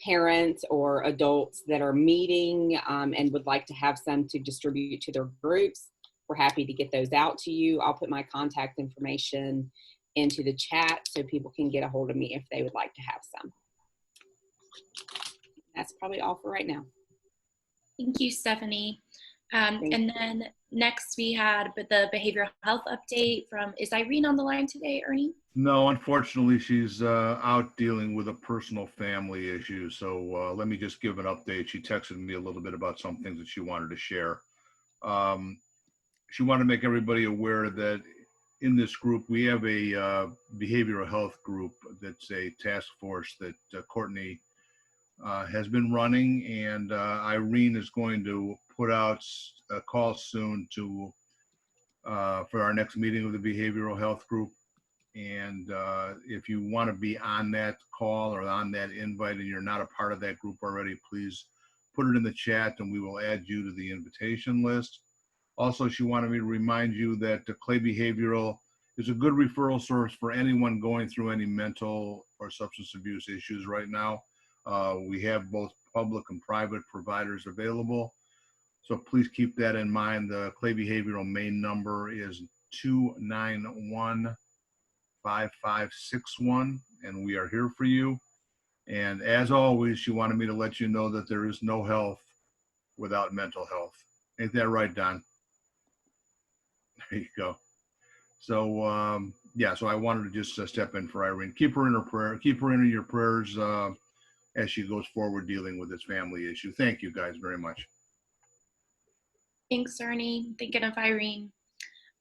parents or adults that are meeting and would like to have some to distribute to their groups, we're happy to get those out to you. I'll put my contact information into the chat so people can get a hold of me if they would like to have some. That's probably all for right now. Thank you, Stephanie. And then next we had the behavioral health update from, is Irene on the line today, Ernie? No, unfortunately, she's out dealing with a personal family issue. So let me just give an update. She texted me a little bit about some things that she wanted to share. She wanted to make everybody aware that in this group, we have a behavioral health group that's a task force that Courtney has been running, and Irene is going to put out a call soon to for our next meeting of the behavioral health group. And if you want to be on that call or on that invite and you're not a part of that group already, please put it in the chat and we will add you to the invitation list. Also, she wanted me to remind you that the Clay Behavioral is a good referral source for anyone going through any mental or substance abuse issues right now. We have both public and private providers available. So please keep that in mind. The Clay Behavioral main number is 291-5561, and we are here for you. And as always, she wanted me to let you know that there is no health without mental health. Ain't that right, Don? There you go. So yeah, so I wanted to just step in for Irene. Keep her in her prayer. Keep her in your prayers as she goes forward dealing with this family issue. Thank you guys very much. Thanks, Ernie. Thinking of Irene.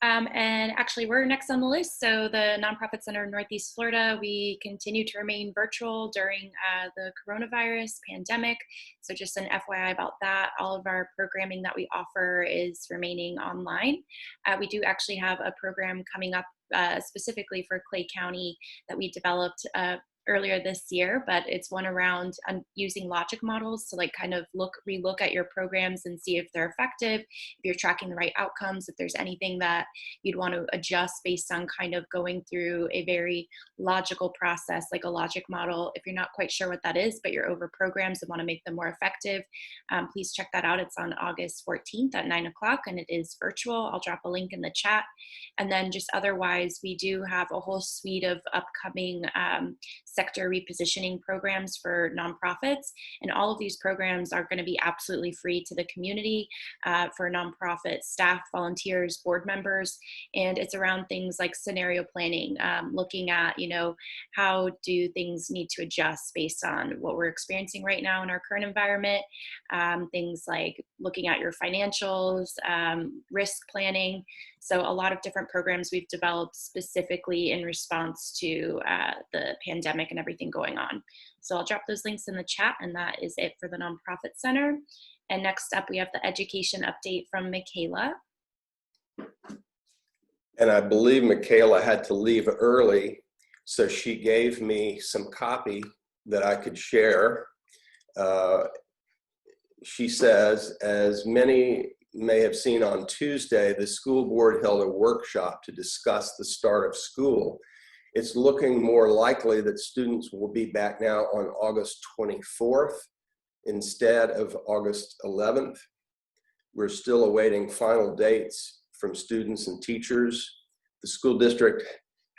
And actually, we're next on the list. So the Nonprofit Center of Northeast Florida, we continue to remain virtual during the coronavirus pandemic. So just an FYI about that, all of our programming that we offer is remaining online. We do actually have a program coming up specifically for Clay County that we developed earlier this year, but it's one around using logic models to like kind of relook at your programs and see if they're effective, if you're tracking the right outcomes, if there's anything that you'd want to adjust based on kind of going through a very logical process, like a logic model. If you're not quite sure what that is, but you're over programs and want to make them more effective, please check that out. It's on August 14th at 9 o'clock and it is virtual. I'll drop a link in the chat. And then just otherwise, we do have a whole suite of upcoming sector repositioning programs for nonprofits. And all of these programs are going to be absolutely free to the community for nonprofit staff, volunteers, board members. And it's around things like scenario planning, looking at, you know, how do things need to adjust based on what we're experiencing right now in our current environment. Things like looking at your financials, risk planning. So a lot of different programs we've developed specifically in response to the pandemic and everything going on. So I'll drop those links in the chat, and that is it for the Nonprofit Center. And next up, we have the education update from Michaela. And I believe Michaela had to leave early, so she gave me some copy that I could share. She says, as many may have seen on Tuesday, the school board held a workshop to discuss the start of school. It's looking more likely that students will be back now on August 24th instead of August 11th. We're still awaiting final dates from students and teachers. The school district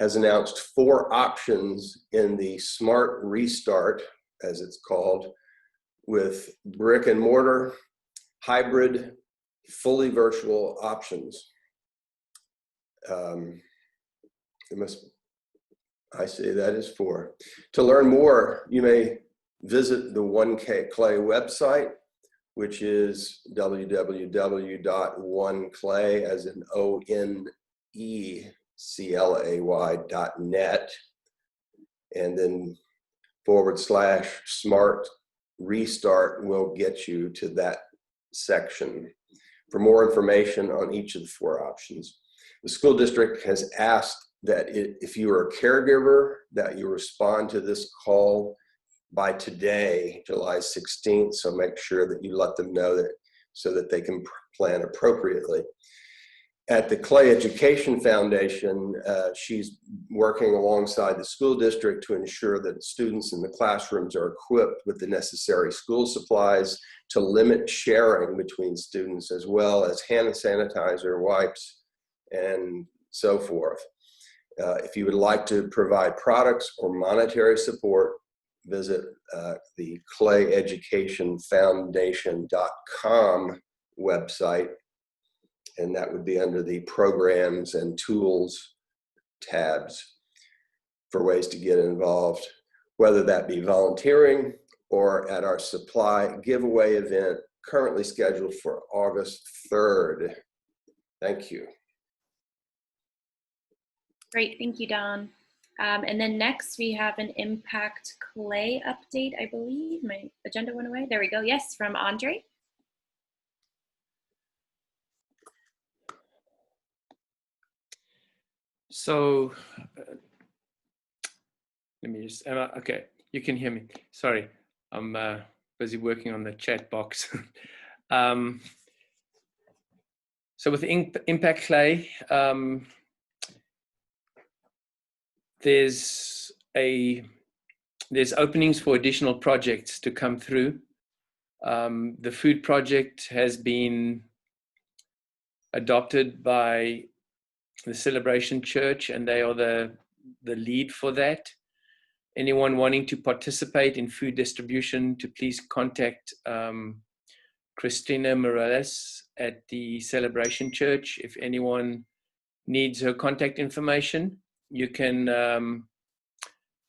has announced 4 options in the Smart Restart, as it's called, with brick and mortar, hybrid, fully virtual options. I see that is 4. To learn more, you may visit the OneClay website, which is www.oneclay, as in ONECLAY.net, and then /smart restart will get you to that section. For more information on each of the 4 options, the school district has asked that if you are a caregiver, that you respond to this call by today, July 16th. So make sure that you let them know that so that they can plan appropriately. At the Clay Education Foundation, she's working alongside the school district to ensure that students in the classrooms are equipped with the necessary school supplies to limit sharing between students, as well as hand sanitizer, wipes, and so forth. If you would like to provide products or monetary support, visit the ClayEducationFoundation.com website, and that would be under the programs and tools tabs for ways to get involved, whether that be volunteering or at our supply giveaway event currently scheduled for August 3rd. Thank you. Great, thank you, Don. And then next we have an Impact Clay update, I believe. My agenda went away. There we go. Yes, from Andre. So let me just, okay, you can hear me. Sorry, I'm busy working on the chat box. So So with Impact Clay, there's openings for additional projects to come through. The food project has been adopted by the Celebration Church, and they are the lead for that. Anyone wanting to participate in food distribution, to please contact Christina Morales at the Celebration Church. If anyone needs her contact information, you can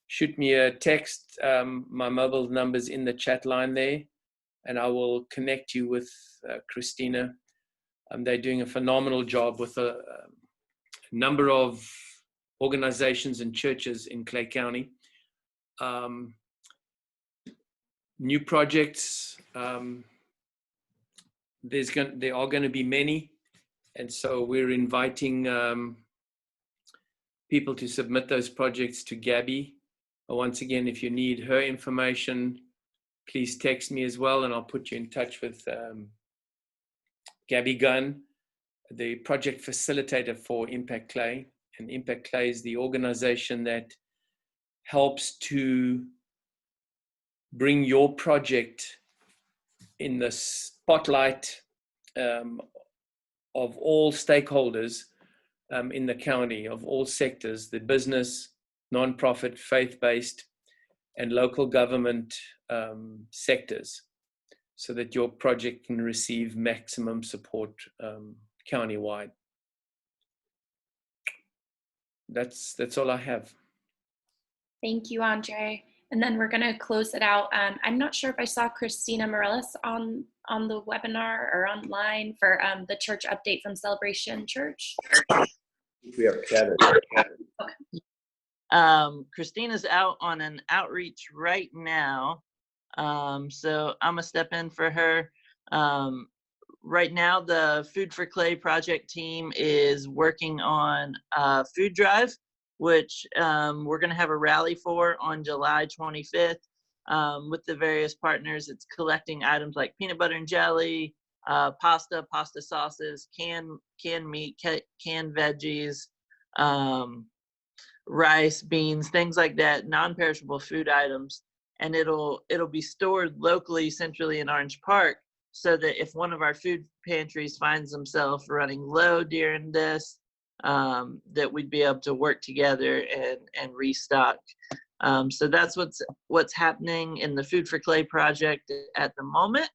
shoot me a text. My mobile number's in the chat line there, and I will connect you with Christina. They're doing a phenomenal job with a number of organizations and churches in Clay County. New projects, there are going to be many, and so we're inviting people to submit those projects to Gabby. Once again, if you need her information, please text me as well, and I'll put you in touch with Gabby Gunn, the project facilitator for Impact Clay. And Impact Clay is the organization that helps to bring your project in the spotlight of all stakeholders in the county, of all sectors, the business, nonprofit, faith-based, and local government sectors, so that your project can receive maximum support countywide. That's all I have. Thank you, Andre. And then we're going to close it out. I'm not sure if I saw Christina Morales on the webinar or online for the church update from Celebration Church. We have Kevin. Christina's out on an outreach right now, so I'm gonna step in for her. Right now, the Food for Clay project team is working on a food drive, which we're going to have a rally for on July 25th with the various partners. It's collecting items like peanut butter and jelly, pasta sauces, canned meat, canned veggies, rice, beans, things like that, non-perishable food items. And it'll be stored locally, centrally in Orange Park, so that if one of our food pantries finds themselves running low during this, that we'd be able to work together and restock. So that's what's happening in the Food for Clay project at the moment.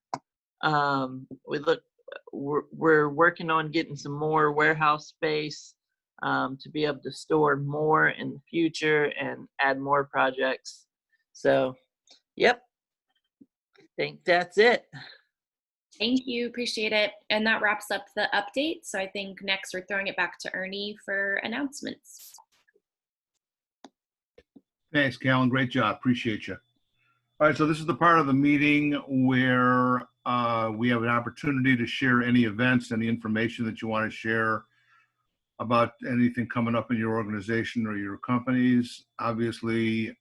We're working on getting some more warehouse space to be able to store more in the future and add more projects. So, yep, I think that's it. Thank you, appreciate it. And that wraps up the update. So I think next we're throwing it back to Ernie for announcements. Thanks, Callan. Great job. Appreciate you. All right, so this is the part of the meeting where we have an opportunity to share any events, any information that you want to share about anything coming up in your organization or your companies. Obviously,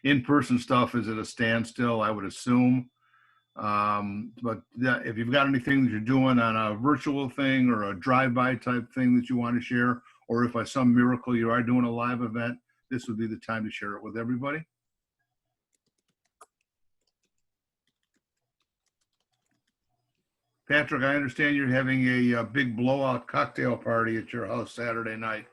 in-person stuff is at a standstill, I would assume. But if you've got anything that you're doing on a virtual thing or a drive-by type thing that you want to share, or if by some miracle you are doing a live event, this would be the time to share it with everybody. Patrick, I understand you're having a big blowout cocktail party at your house Saturday night.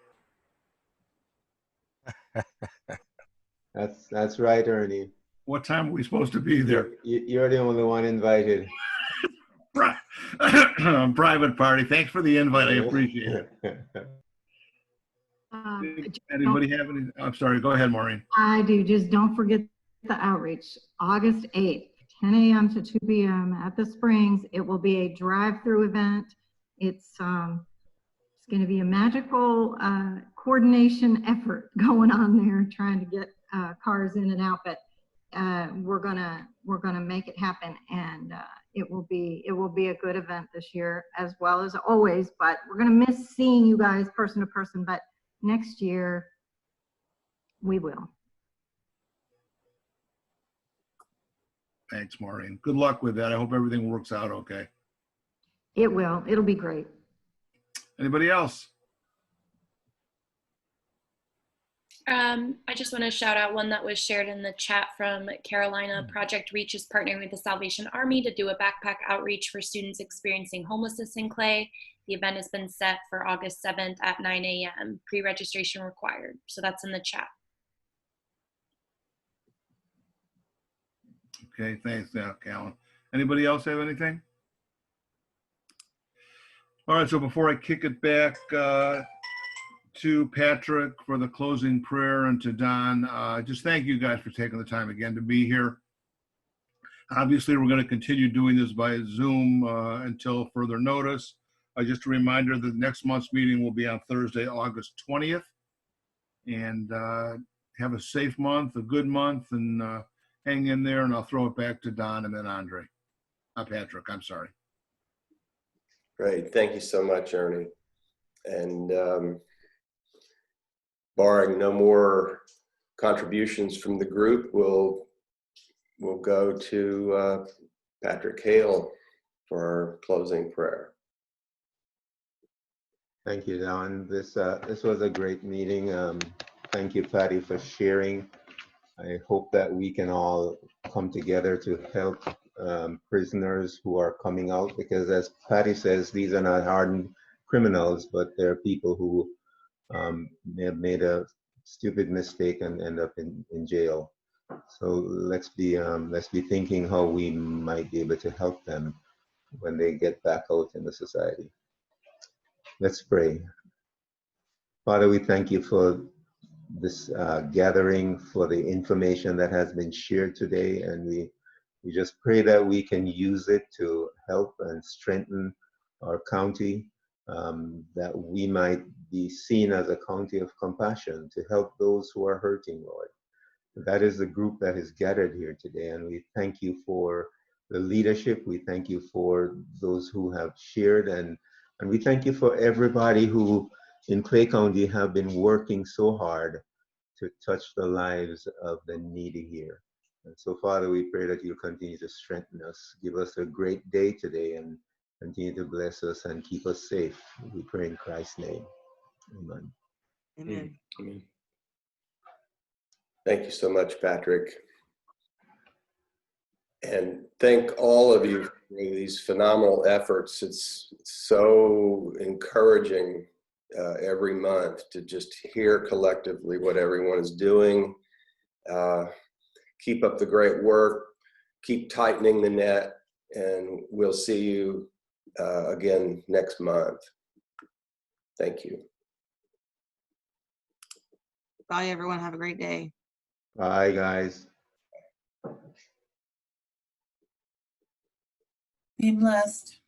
That's right, Ernie. What time are we supposed to be there? You're the only one invited. Private party. Thanks for the invite. I appreciate it. Anybody have any? I'm sorry. Go ahead, Maureen. I do. Just don't forget the outreach. August 8th, 10 a.m. to 2 p.m. at the Springs. It will be a drive-through event. It's going to be a magical coordination effort going on there, trying to get cars in and out. But we're gonna make it happen, and it will be a good event this year as well as always. But we're gonna miss seeing you guys person to person. But next year we will. Thanks, Maureen. Good luck with that. I hope everything works out okay. It will. It'll be great. Anybody else? I just want to shout out one that was shared in the chat from Carolina. Project Reach is partnering with the Salvation Army to do a backpack outreach for students experiencing homelessness in Clay. The event has been set for August 7th at 9 a.m. Pre-registration required. So that's in the chat. Okay, thanks, Callan. Anybody else have anything? All right, so before I kick it back to Patrick for the closing prayer and to Don, just thank you guys for taking the time again to be here. Obviously, we're going to continue doing this by Zoom until further notice. Just a reminder that next month's meeting will be on Thursday, August 20th. And have a safe month, a good month, and hang in there, and I'll throw it back to Don and then Andre. Patrick, I'm sorry. Great. Thank you so much, Ernie. And barring no more contributions from the group, we'll go to Patrick Hale for our closing prayer. Thank you, Don. This was a great meeting. Thank you, Patty, for sharing. I hope that we can all come together to help prisoners who are coming out, because as Patty says, these are not hardened criminals, but they're people who may have made a stupid mistake and end up in jail. So let's be thinking how we might be able to help them when they get back out in the society. Let's pray. Father, we thank you for this gathering, for the information that has been shared today, and we just pray that we can use it to help and strengthen our county, that we might be seen as a county of compassion to help those who are hurting, Lord. That is the group that is gathered here today, and we thank you for the leadership. We thank you for those who have shared, and we thank you for everybody who in Clay County have been working so hard to touch the lives of the needy here. And so, Father, we pray that you'll continue to strengthen us, give us a great day today, and continue to bless us and keep us safe. We pray in Christ's name. Amen. Amen. Amen. Thank you so much, Patrick. And thank all of you for these phenomenal efforts. It's so encouraging every month to just hear collectively what everyone is doing. Keep up the great work, keep tightening the net, and we'll see you again next month. Thank you. Bye, everyone. Have a great day. Bye, guys. Be blessed.